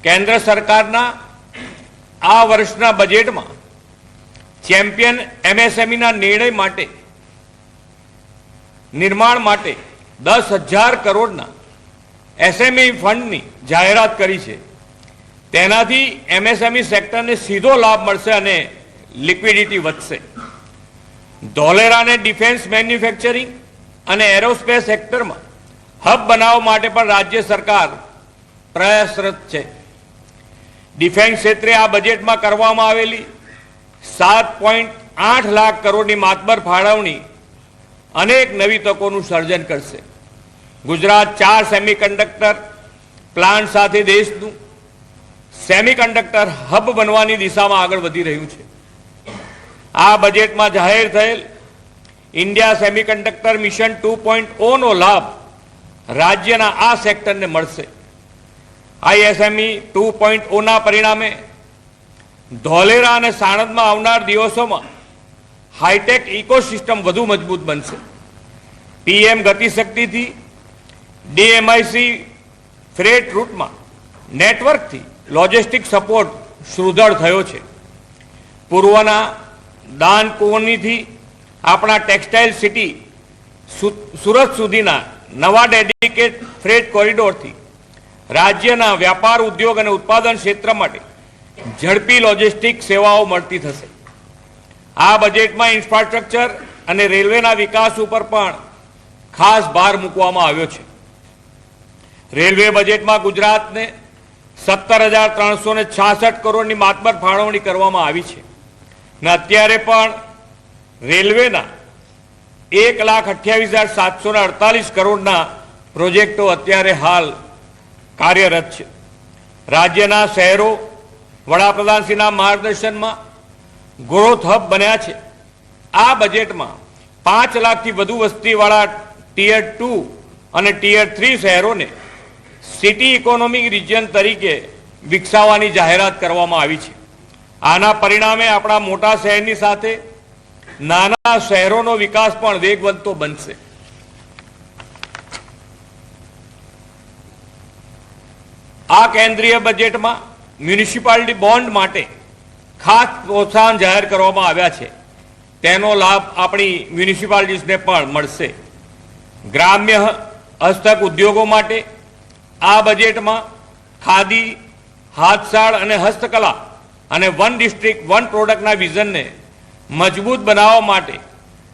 કેન્દ્ર સરકારના આ વર્ષના બજેટમાં ચેમ્પિયન એમએસએમઈના નિર્ણય માટે નિર્માણ માટે 10,000 કરોડના એસએમઈ ફંડની જાહેરાત કરી છે। તેનાથી એમએસએમઈ સેક્ટરને સીધો લાભ મળશે અને લિક્વિડિટી વધશે। ધોલેરાને ડિફેન્સ મેન્યુફેક્ચરિંગ અને એરોસ્પેસ સેક્ટરમાં હબ બનાવવા માટે પણ રાજ્ય સરકાર પ્રયાસરત છે। ડિફેન્સ ક્ષેત્રે આ બજેટમાં કરવામાં આવેલી 7.8 લાખ કરોડની માતબર ફાળવણી અનેક નવી તકોનું સર્જન કરશે। ગુજરાત 4 સેમિકન્ડક્ટર પ્લાન્ટ સાથે દેશનું સેમિકન્ડક્ટર હબ બનવાની દિશામાં આગળ વધી રહ્યું છે। આ બજેટમાં જાહેર થયેલ ઇન્ડિયા સેમિકન્ડક્ટર મિશન 2.0 નો લાભ રાજ્યના આ સેક્ટરને મળશે। આઈએસએમઈ 2.0 ના પરિણામે ધોલેરા અને સાણંદમાં આવનાર દિવસોમાં હાઈટેક ઇકોસિસ્ટમ વધુ મજબૂત બનશે। પીએમ ગતિશક્તિથી ડીએમઆઈસી ફ્રેટ રૂટમાં નેટવર્કથી લોજિસ્ટિક સપોર્ટ સુદૃઢ થયો છે। પૂર્વના દાનકુનીથી આપણા ટેક્સટાઇલ સિટી સુરત સુધીના નવા ડેડિકેટ ફ્રેટ કોરિડોરથી રાજ્યના વ્યાપાર ઉદ્યોગ અને ઉત્પાદન ક્ષેત્ર માટે ઝડપી લોજિસ્ટિક સેવાઓ મળતી થશે। આ બજેટમાં ઇન્ફ્રાસ્ટ્રક્ચર અને રેલવેના વિકાસ ઉપર પણ ખાસ ભાર મૂકવામાં આવ્યો છે। રેલવે બજેટમાં ગુજરાતને 17,366 કરોડની માતબર ફાળવણી કરવામાં આવી છે અને અત્યારે પણ રેલવેના 1,28,748 કરોડના પ્રોજેક્ટો અત્યારે હાલ કાર્યરત છે। રાજ્યના શહેરો વડાપ્રધાનશ્રીના માર્ગદર્શનમાં ગ્રોથ હબ બન્યા છે। આ બજેટમાં 5 લાખથી વધુ વસ્તીવાળા ટીયર 2 અને ટીયર 3 શહેરોને સિટી ઇકોનોમિક રિજિયન તરીકે વિકસાવવાની જાહેરાત કરવામાં આવી છે। આના પરિણામે આપણા મોટા શહેરની સાથે નાના શહેરોનો વિકાસ પણ વેગવંતો બનશે। આ કેન્દ્રીય બજેટમાં મ્યુનિસિપાલિટી બોન્ડ માટે ખાસ પ્રોત્સાહન જાહેર કરવામાં આવ્યા છે। તેનો લાભ આપણી મ્યુનિસિપાલિટીઝને પણ મળશે। ગ્રામ્ય હસ્તક ઉદ્યોગો માટે આ બજેટમાં ખાદી, હાથશાળ અને હસ્તકલા અને વન ડિસ્ટ્રિક્ટ વન પ્રોડક્ટના વિઝનને મજબૂત બનાવવા માટે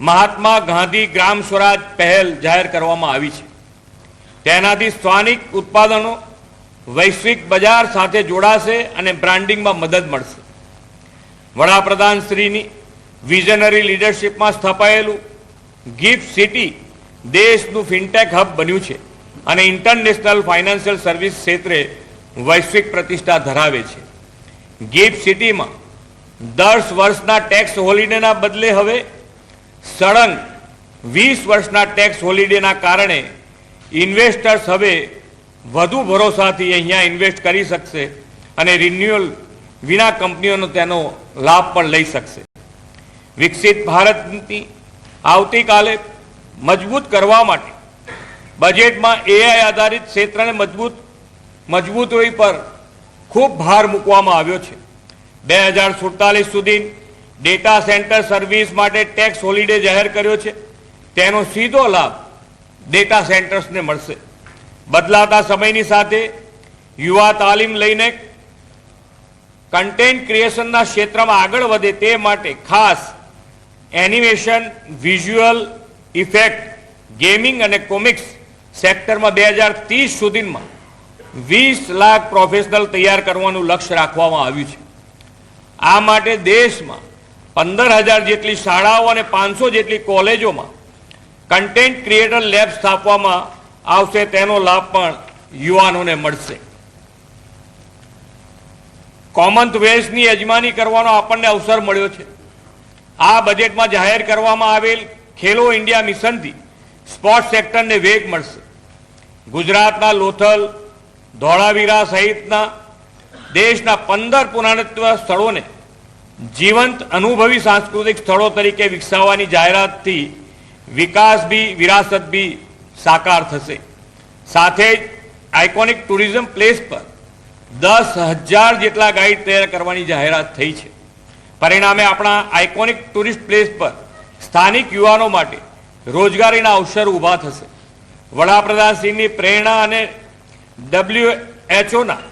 મહાત્મા ગાંધી ગ્રામ સ્વરાજ પહેલ જાહેર કરવામાં આવી છે। તેનાથી સ્થાનિક ઉત્પાદનો વૈશ્વિક બજાર સાથે જોડાશે અને બ્રાન્ડિંગમાં મદદ મળશે। વડાપ્રધાન શ્રીની વિઝનરી લીડરશિપમાં સ્થપાયેલું ગિફ્ટ સિટી દેશનું ફિનટેક હબ બન્યું છે અને ઇન્ટરનેશનલ ફાઇનાન્શિયલ સર્વિસ ક્ષેત્રે વૈશ્વિક પ્રતિષ્ઠા ધરાવે છે। ગિફ્ટ સિટીમાં 10 વર્ષના ટેક્સ હોલિડેના બદલે હવે સળંગ 20 વર્ષના ટેક્સ હોલિડેના કારણે ઇન્વેસ્ટર્સ હવે વધુ ભરોસાથી અહીંયા ઇન્વેસ્ટ કરી શકશે અને રિન્યુઅલ વિના કંપનીઓનો તેનો લાભ પણ લઈ શકશે। વિકસિત ભારતની આવતીકાલે મજબૂત કરવા માટે બજેટમાં એઆઈ આધારિત ક્ષેત્રને મજબૂતી પર ખૂબ ભાર મૂકવામાં આવ્યો છે। 2047 સુધી ડેટા સેન્ટર સર્વિસ માટે ટેક્સ હોલિડે જાહેર કર્યો છે। તેનો સીધો લાભ ડેટા સેન્ટર્સને મળશે। બદલાતા સમયની સાથે યુવા તાલીમ લઈને કન્ટેન્ટ ક્રિએશનના ક્ષેત્રમાં આગળ વધે તે માટે ખાસ એનિમેશન, વિઝ્યુઅલ ઇફેક્ટ, ગેમિંગ અને કોમિક્સ સેક્ટરમાં 2030 સુધીમાં 20 લાખ પ્રોફેશનલ તૈયાર કરવાનું લક્ષ્ય રાખવામાં આવ્યું છે। આ માટે દેશમાં 15,000 જેટલી શાળાઓ અને 500 જેટલી કોલેજોમાં કન્ટેન્ટ ક્રિએટર લેબ સ્થાપવામાં આવશે। તેનો લાભ પણ યુવાનોને મળશે। કોમનવેલ્થની યજમાની કરવાનો આપણને અવસર મળ્યો છે। આ બજેટમાં જાહેર કરવામાં આવેલ ખેલો ઇન્ડિયા મિશનથી સ્પોર્ટ્સ સેક્ટરને વેગ મળશે। ગુજરાતના લોથલ, ધોળાવીરા સહિતના દેશના 15 પુરાતત્વ સ્થળોને જીવંત અનુભવી સાંસ્કૃતિક સ્થળો તરીકે વિકસાવવાની જાહેરાતથી વિકાસ भी विरासत भी साकार થશે। સાથે જ આઇકોનિક ટુરિઝમ પ્લેસ પર 10,000 જેટલા ગાઈડ તૈયાર કરવાની જાહેરાત થઈ છે। પરિણામે આપણા આઇકોનિક ટુરિસ્ટ પ્લેસ પર સ્થાનિક યુવાનો માટે રોજગારીના અવસર ઊભા થશે। વડાપ્રધાનશ્રીની પ્રેરણા અને WHOના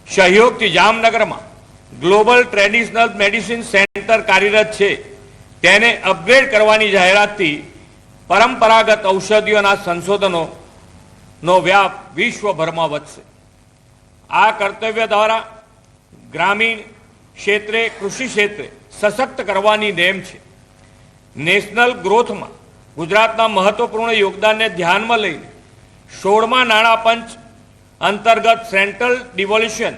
સહયોગથી જામનગરમાં ગ્લોબલ ટ્રેડિશનલ મેડિસિન સેન્ટર કાર્યરત છે, તેને અપગ્રેડ કરવાની જાહેરાતથી પરંપરાગત ઔષધિઓના સંશોધનોનો વ્યાપ વિશ્વભરમાં વધશે। આ કર્તવ્ય દ્વારા ગ્રામીણ ક્ષેત્રે, કૃષિ ક્ષેત્રે સશક્ત કરવાની નેમ છે। નેશનલ ગ્રોથમાં ગુજરાતના મહત્વપૂર્ણ યોગદાનને ધ્યાનમાં લઈને 16મા નાણાં પંચ અંતર્ગત સેન્ટ્રલ ડિવોલ્યુશન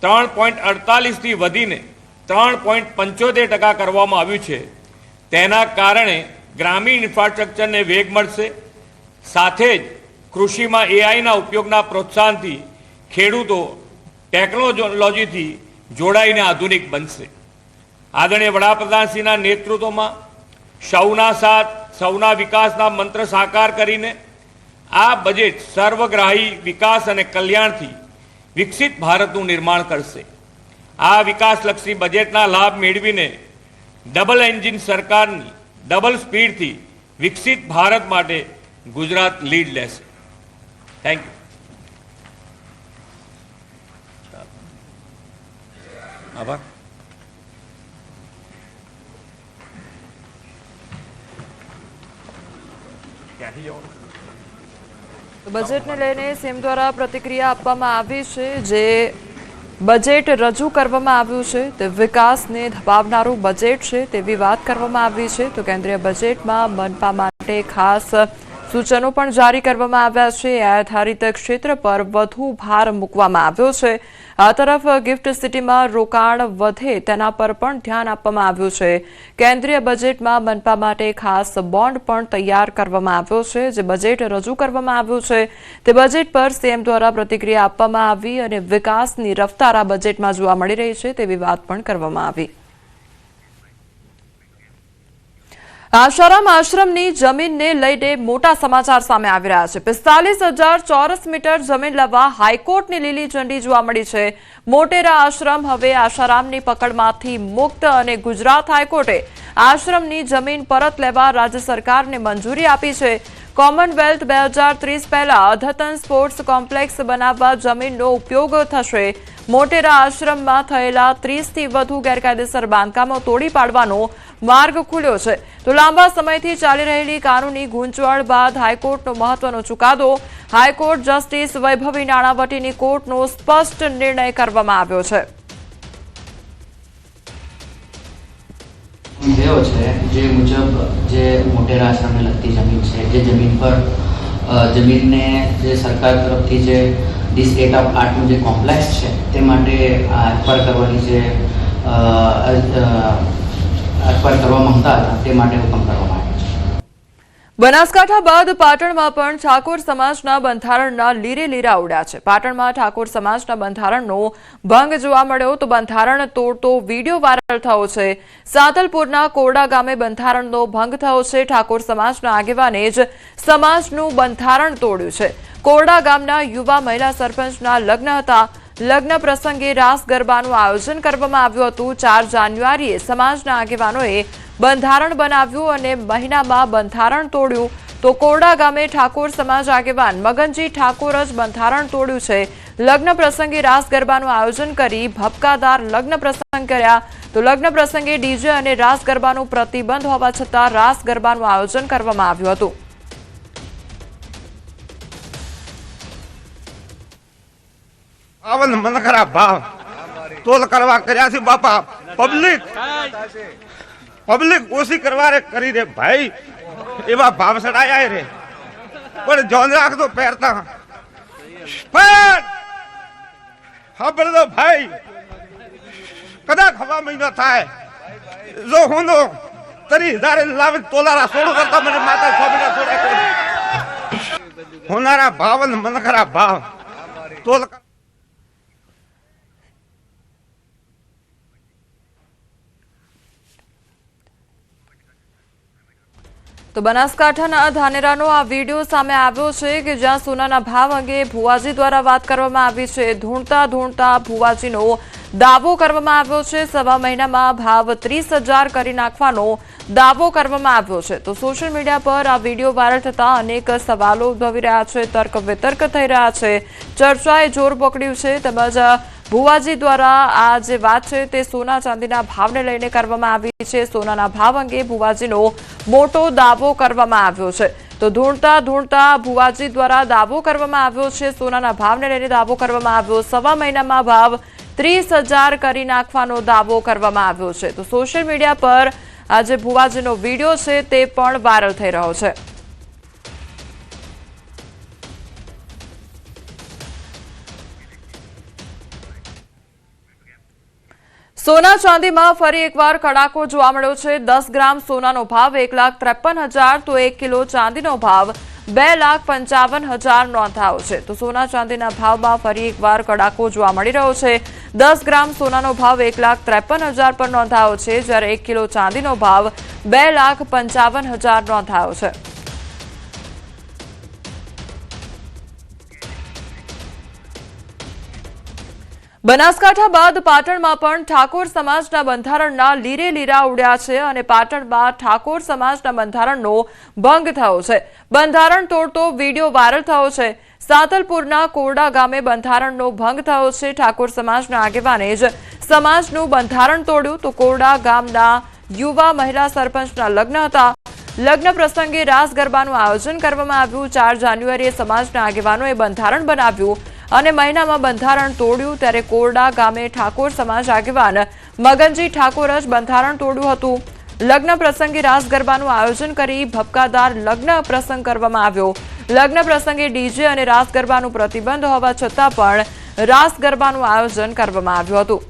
3.48થી વધીને 3.75% કરવામાં આવ્યું છે। તેના કારણે ગ્રામીણ ઇન્ફ્રાસ્ટ્રક્ચરને વેગ મળશે, સાથે જ કૃષિમાં એઆઈના ઉપયોગના પ્રોત્સાહનથી ખેડૂતો ટેકનોલોજીથી જોડાઈને આધુનિક બનશે। આદરણીય વડાપ્રધાનશ્રીના નેતૃત્વમાં સૌના સાથ સૌના વિકાસના મંત્ર સાકાર કરીને આ બજેટ સર્વગ્રાહી વિકાસ અને કલ્યાણથી વિકસિત ભારતનું નિર્માણ કરશે। આ વિકાસલક્ષી બજેટના લાભ મેળવીને ડબલ એન્જિન સરકારની ડબલ સ્પીડથી વિકસિત ભારત માટે ગુજરાત લીડ લેશે। Thank you. આભાર। બજેટને લઈને સીએમ દ્વારા પ્રતિક્રિયા આપવામાં આવી છે। જે બજેટ રજૂ કરવામાં આવ્યું છે તે વિકાસને ધપાવનારું બજેટ છે તેવી વાત કરવામાં આવી છે। તો કેન્દ્રીય બજેટમાં મનપા માટે ખાસ સૂચનો પણ જારી કરવામાં આવ્યા છે। આધારિત ક્ષેત્ર પર વધુ ભાર મૂકવામાં આવ્યો છે। આ તરફ ગિફ્ટ સિટીમાં રોકાણ વધે તેના પર પણ ધ્યાન આપવામાં આવ્યું છે। કેન્દ્રીય બજેટમાં મનપા માટે ખાસ બોન્ડ પણ તૈયાર કરવામાં આવ્યો છે। જે બજેટ રજૂ કરવામાં આવ્યું છે તે બજેટ પર સીએમ દ્વારા પ્રતિક્રિયા આપવામાં આવી અને વિકાસની રફતાર આ બજેટમાં જોવા મળી રહી છે તેવી વાત પણ કરવામાં આવી। આશારામ આશ્રમની જમીનને લઈને મોટા સમાચાર સામે આવી રહ્યા છે। 45,000 ચોરસ મીટર જમીન લેવા હાઈકોર્ટની લીલી ઝંડી જોવા મળી છે। મોટેરા આશ્રમ હવે આશારામની પકડમાંથી મુક્ત અને ગુજરાત હાઈકોર્ટે આશ્રમની જમીન પરત લેવા રાજ્ય સરકારને મંજૂરી આપી છે। કોમનવેલ્થ 2030 પહેલા અદ્યતન સ્પોર્ટ્સ કોમ્પ્લેક્સ બનાવવા જમીનનો ઉપયોગ થશે। મોટેરા આશ્રમમાં થયેલા 30થી વધુ ગેરકાયદેસર બાંધકામો તોડી પાડવાનો માર્ગ ખુલ્યો છે। તો લાંબા સમયથી ચાલી રહેલી કાનૂની ગૂંચવણ બાદ હાઈકોર્ટનો મહત્વનો ચુકાદો। હાઈકોર્ટ જસ્ટિસ વૈભવી નાણાવટીની કોર્ટનો સ્પષ્ટ નિર્ણય કરવામાં આવ્યો છે। થયો છે જે મુજબ જે મોટેરા આશ્રમને લગતી જમીન છે, જે જમીન પર જમીનને જે સરકાર તરફથી જે ડીસ 8/8નું જે કોમ્પ્લેક્સ છે તે માટે એક્વાયર કરવાની જે એક્વાયર કરવા માંગતા હતા તે માટે હુકમ કરવામાં આવ્યો છે। બનાસકાંઠા બાદ પાટણમાં પણ ઠાકોર સમાજના બંધારણના લીરે લીરા ઉડ્યા છે। પાટણમાં ઠાકોર સમાજના બંધારણનો ભંગ જોવા મળ્યો તો બંધારણ તોડતો વિડીયો વાયરલ થયો છે। સાતલપુરના કોરડા ગામે બંધારણનો ભંગ થયો છે। ઠાકોર સમાજના આગેવાને જ સમાજનું બંધારણ તોડ્યું છે। કોરડા ગામના યુવા મહિલા સરપંચના લગ્ન હતા। લગ્ન પ્રસંગે રાસ ગરબાનું આયોજન કરવામાં આવ્યું હતું। 4 જાન્યુઆરીએ સમાજના આગેવાનોએ બંધારણ બનાવ્યું અને મહિનામાં બંધારણ તોડ્યું। તો કોરડા ગામે ઠાકોર સમાજ આગેવાન મગનજી ઠાકોર જ બંધારણ તોડ્યું છે। લગ્ન પ્રસંગે રાસ ગરબાનું આયોજન કરી ભપકાદાર લગ્ન પ્રસંગ કર્યા। તો લગ્ન પ્રસંગે ડીજે અને રાસ ગરબાનું પ્રતિબંધ હોવા છતાં રાસ ગરબાનું આયોજન કરવામાં આવ્યું હતું। આવન મન ખરા ભાવ તોલ કરવા કર્યા છે બાપા। પબ્લિક ઓછી કરવા રે કરી રે ભાઈ, એવા ભાવ ચડાયા રે પણ જોન રાખતો પહેરતા હા બળદો ભાઈ કદાચ હવા મહિનો થાય જો હું 30,000 લાવે તોલારા સોડું કરતા મને માતા છોડીને છોડે હોનારા ભાવ મન ખરા ભાવ તોલ તો બનાસકાંઠાના ધાનેરાનો આ વિડીયો સામે આવ્યો છે કે જ્યાં સોનાના ભાવ અંગે ભુવાજી દ્વારા વાત કરવામાં આવી છે। ધૂણતા ભુવાજીનો દાવો કરવામાં આવ્યો છે। સવા મહિનામાં ભાવ 30,000 કરી નાખવાનો દાવો કરવામાં આવ્યો છે। તો સોશિયલ મીડિયા પર આ વિડીયો વાયરલ થતા અનેક સવાલો ઉદ્ભવી રહ્યા છે, તર્ક વિતર્ક થઈ રહ્યા છે, ચર્ચાએ જોર પકડ્યું છે। તેમજ ભુવાજી દ્વારા આ જે વાત છે તે સોના ચાંદીના ભાવને લઈને કરવામાં આવી છે। સોનાના ભાવ અંગે ભુવાજીનો મોટો દાવો કરવામાં આવ્યો છે। તો ધૂણતા ભુવાજી દ્વારા દાવો કરવામાં આવ્યો છે। સોનાના ભાવને લઈને દાવો કરવામાં આવ્યો। સવા મહિનામાં ભાવ 30,000 કરી નાખવાનો દાવો કરવામાં આવ્યો છે। તો સોશિયલ મીડિયા પર આ જે ભુવાજીનો વિડીયો છે તે પણ વાયરલ થઈ રહ્યો છે। સોના ચાંદીમાં ફરી એકવાર કડાકો જોવા મળ્યો છે। 10 ગ્રામ સોનાનો ભાવ 1,53,000 તો 1 કિલો ચાંદીનો ભાવ 2,55,000 નોંધાયો છે। તો સોના ચાંદીના ભાવમાં ફરી એકવાર કડાકો જોવા મળી રહ્યો છે। 10 ગ્રામ સોનાનો ભાવ 1,53,000 પર નોંધાયો છે, જ્યારે 1 કિલો ચાંદીનો ભાવ 2,55,000 નોંધાયો છે। બનાસકાંઠા બાદ પાટણમાં પણ ઠાકોર સમાજના બંધારણના લીરે લીરા ઉડ્યા છે અને પાટણમાં ઠાકોર સમાજના બંધારણનો ભંગ થયો છે। બંધારણ તોડતો વિડીયો વાયરલ થયો છે। સાતલપુરના કોરડા ગામે બંધારણનો ભંગ થયો છે। ઠાકોર સમાજના આગેવાને જ સમાજનું બંધારણ તોડ્યું। તો કોરડા ગામના યુવા મહિલા સરપંચના લગ્ન હતા। લગ્ન પ્રસંગે રાસ ગરબાનું આયોજન કરવામાં આવ્યું। 4 જાન્યુઆરીએ સમાજના આગેવાનોએ બંધારણ બનાવ્યું અને મહિનામાં બંધારણ તોડ્યું। ત્યારે કોરડા ગામે ઠાકોર સમાજ આગેવાન મગનજી ઠાકોર જ બંધારણ તોડ્યું હતું। લગ્ન પ્રસંગે રાસ ગરબાનું આયોજન કરી ભપકાદાર લગ્ન પ્રસંગ કરવામાં આવ્યો। લગ્ન પ્રસંગે ડીજે અને રાસ ગરબાનું પ્રતિબંધ હોવા છતાં પણ રાસ ગરબાનું આયોજન કરવામાં આવ્યું હતું।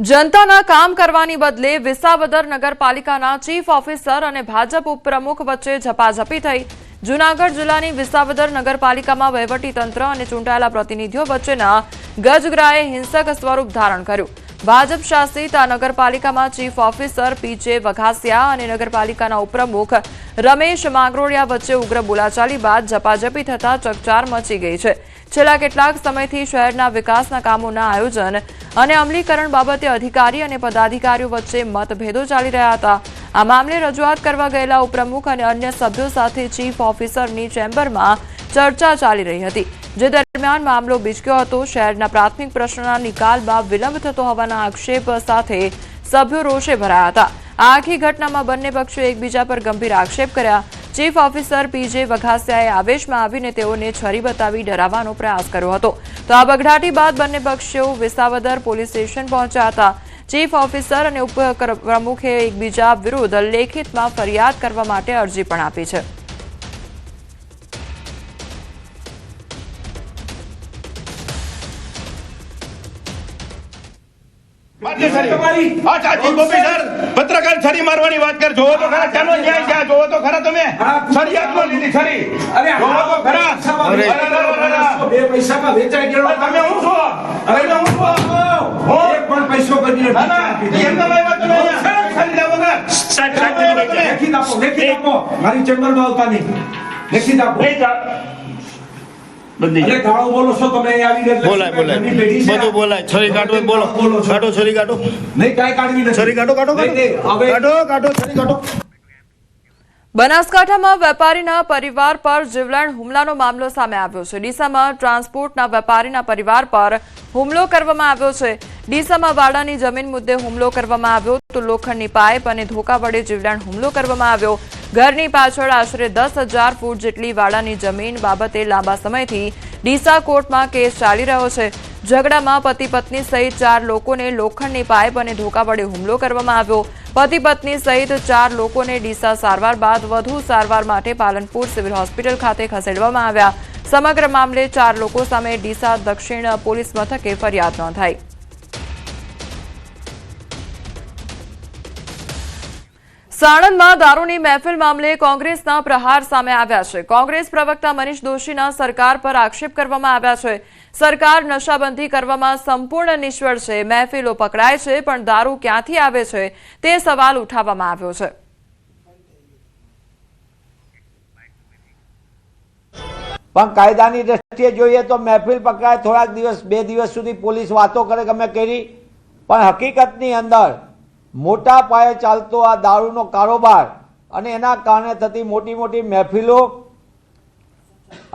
જનતાના કામ કરવાની બદલે વિસાવદર નગરપાલિકાના ચીફ ઓફિસર અને ભાજપ ઉપપ્રમુખ વચ્ચે ઝપાઝપી થઈ। જૂનાગઢ જિલ્લાની વિસાવદર નગરપાલિકામાં વહીવટીતંત્ર અને ચૂંટાયેલા પ્રતિનિધિઓ વચ્ચેના ગજગરાએ હિંસક સ્વરૂપ ધારણ કર્યું। ભાજપ શાસિત આ નગરપાલિકામાં ચીફ ઓફિસર પીજે વઘાસિયા અને નગરપાલિકાના ઉપપ્રમુખ રમેશ માંગરોળિયા વચ્ચે ઉગ્ર બોલાચાલી બાદ ઝપાઝપી થતા ચકચાર મચી ગઈ છે। છેલ્લા કેટલાક સમયથી શહેરના વિકાસના કામોના આયોજન અને અમલીકરણ બાબતે અધિકારી અને પદાધિકારીઓ વચ્ચે મતભેદો ચાલી રહ્યા હતા। આ મામલે રજૂઆત કરવા ગયેલા ઉપપ્રમુખ અને અન્ય સભ્યો સાથે ચીફ ઓફિસરની ચેમ્બરમાં ચર્ચા ચાલી રહી હતી, જે દરમિયાન મામલો બીચક્યો હતો। શહેરના પ્રાથમિક પ્રશ્નના નિકાલમાં વિલંબ થતો હોવાના આક્ષેપ સાથે સભ્યો રોષે ભરાયા હતા। આ આખી ઘટનામાં બંને પક્ષોએ એકબીજા પર ગંભીર આક્ષેપ કર્યા। ચીફ ઓફિસર પીજે વઘાસિયાએ આવેશમાં આવીને તેઓને છરી બતાવી ડરાવવાનો પ્રયાસ કર્યો હતો। તો આ બગડાટી બાદ બંને પક્ષો વિસાવદર પોલીસ સ્ટેશન પહોંચ્યા હતા। ચીફ ઓફિસર અને ઉપપ્રમુખે એકબીજા વિરુદ્ધ લેખિતમાં ફરિયાદ કરવા માટે અરજી પણ આપી છે। પત્રકાર છરી મારવાની વાત કર, જોવો તો ખરા ચાલો ન્યાય ક્યાં, જોવો તો ખરા તમે છરી હાથમાં લીધી છરી, અરે જોવો તો ખરા બે પૈસામાં વેચાઈ ગયો તમે હું છો, અરે હું છો એક પણ પૈસો કરી નથી એમના ભાઈ વાત તમે છરી લાવો ને લેખિત આપો મારી ચેમ્બરમાં આવતા નહીં, લેખિત આપો બંધી ગાળો બોલો છો તમે આવી રીતે બોલાય બધું બોલાય છરી કાઢો બોલો કાઢો છરી કાઢો નહીં કાઈ કાઢવી નથી છરી કાઢો છરી કાઢો। બનાસકાંઠામાં વેપારીના પરિવાર પર જીવલેણ હુમલાનો મામલો સામે આવ્યો છે। ડીસામાં ટ્રાન્સપોર્ટના વેપારીના પરિવાર પર હુમલો કરવામાં આવ્યો છે। ડીસામાં વાડાની જમીન મુદ્દે હુમલો કરવામાં આવ્યો તો લોખંડની પાઇપ અને ધોકા વડે જીવલેણ હુમલો કરવામાં આવ્યો। ઘરની પાછળ આશરે 10,000 ફૂટ જેટલી વાડાની જમીન બાબતે લાંબા સમયથી ડીસા કોર્ટમાં કેસ ચાલી રહ્યો છે। ઝઘડામાં પતિ પત્ની સહિત 4 લોકોને લોખંડની પાઇપ અને ધોકા વડે હુમલો કરવામાં આવ્યો। પતિ પત્ની સહિત 4 લોકોને ડીસા સારવાર બાદ વધુ સારવાર માટે પાલનપુર સિવિલ હોસ્પિટલ ખાતે ખસેડવામાં આવ્યા। સમગ્ર મામલે 4 લોકો સામે ડીસા દક્ષિણ પોલીસ મથકે ફરિયાદ નોંધાઈ। સાણંદમાં દારૂની મહેફિલ મામલે કોંગ્રેસના પ્રહાર સામે આવ્યા છે. કોંગ્રેસ પ્રવક્તા મનીષ દોશીના સરકાર પર આક્ષેપ કરવામાં આવ્યા છે. સરકાર નશાબંધી કરવામાં સંપૂર્ણ નિષ્ફળ છે. મહેફિલો પકડાય છે પણ દારૂ ક્યાંથી આવે છે તે સવાલ ઉઠાવવામાં આવ્યો છે. પણ કાયદાની દ્રષ્ટિએ જોઈએ તો મહેફિલ પકડાય, થોડાક દિવસ 2 દિવસ સુધી પોલીસ વાતો કરે કે અમે કરી, પણ હકીકતની અંદર મોટા પાયે ચાલતો આ દારૂનો કારોબાર અને એના કારણે થતી મોટી મોટી મહેફિલો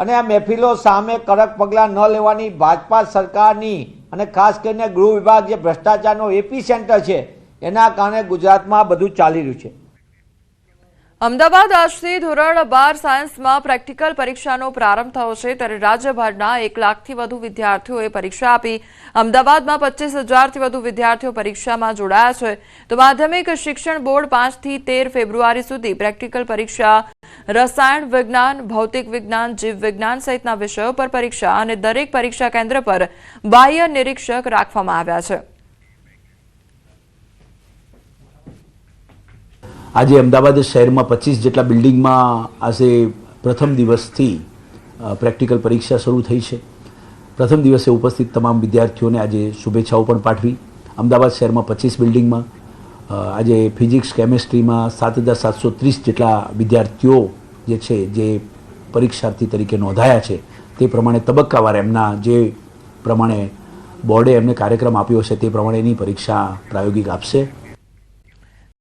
અને આ મહેફિલો સામે કડક પગલાં ન લેવાની ભાજપા સરકારની અને ખાસ કરીને ગૃહ વિભાગ જે ભ્રષ્ટાચારનો એપી સેન્ટર છે એના કારણે ગુજરાતમાં બધું ચાલી રહ્યું છે. અમદાવાદ આજથી ધોરણ 12 સાયન્સમાં પ્રેક્ટિકલ પરીક્ષાનો પ્રારંભ થયો છે, ત્યારે રાજ્યભરના 1 લાખથી વધુ વિદ્યાર્થીઓએ પરીક્ષા આપી. અમદાવાદમાં 25,000થી વધુ વિદ્યાર્થીઓ પરીક્ષામાં જોડાયા છે. તો માધ્યમિક શિક્ષણ બોર્ડ 5 થી 13 ફેબ્રુઆરી સુધી પ્રેક્ટિકલ પરીક્ષા રસાયણ વિજ્ઞાન, ભૌતિક વિજ્ઞાન, જીવ વિજ્ઞાન સહિતના વિષયો પર પરીક્ષા અને દરેક પરીક્ષા કેન્દ્ર પર બાહ્ય નિરીક્ષક રાખવામાં આવ્યા છે. આજે અમદાવાદ શહેરમાં 25 જેટલા બિલ્ડિંગમાં આજે પ્રથમ દિવસથી પ્રેક્ટિકલ પરીક્ષા શરૂ થઈ છે. પ્રથમ દિવસે ઉપસ્થિત તમામ વિદ્યાર્થીઓને આજે શુભેચ્છાઓ પણ પાઠવી. અમદાવાદ શહેરમાં 25 બિલ્ડિંગમાં આજે ફિઝિક્સ, કેમેસ્ટ્રીમાં 7,730 જેટલા વિદ્યાર્થીઓ જે છે જે પરીક્ષાર્થી તરીકે નોંધાયા છે. તે પ્રમાણે તબક્કાવાર એમના જે પ્રમાણે બોર્ડે એમને કાર્યક્રમ આપ્યો છે તે પ્રમાણેની પરીક્ષા પ્રાયોગિક આપશે.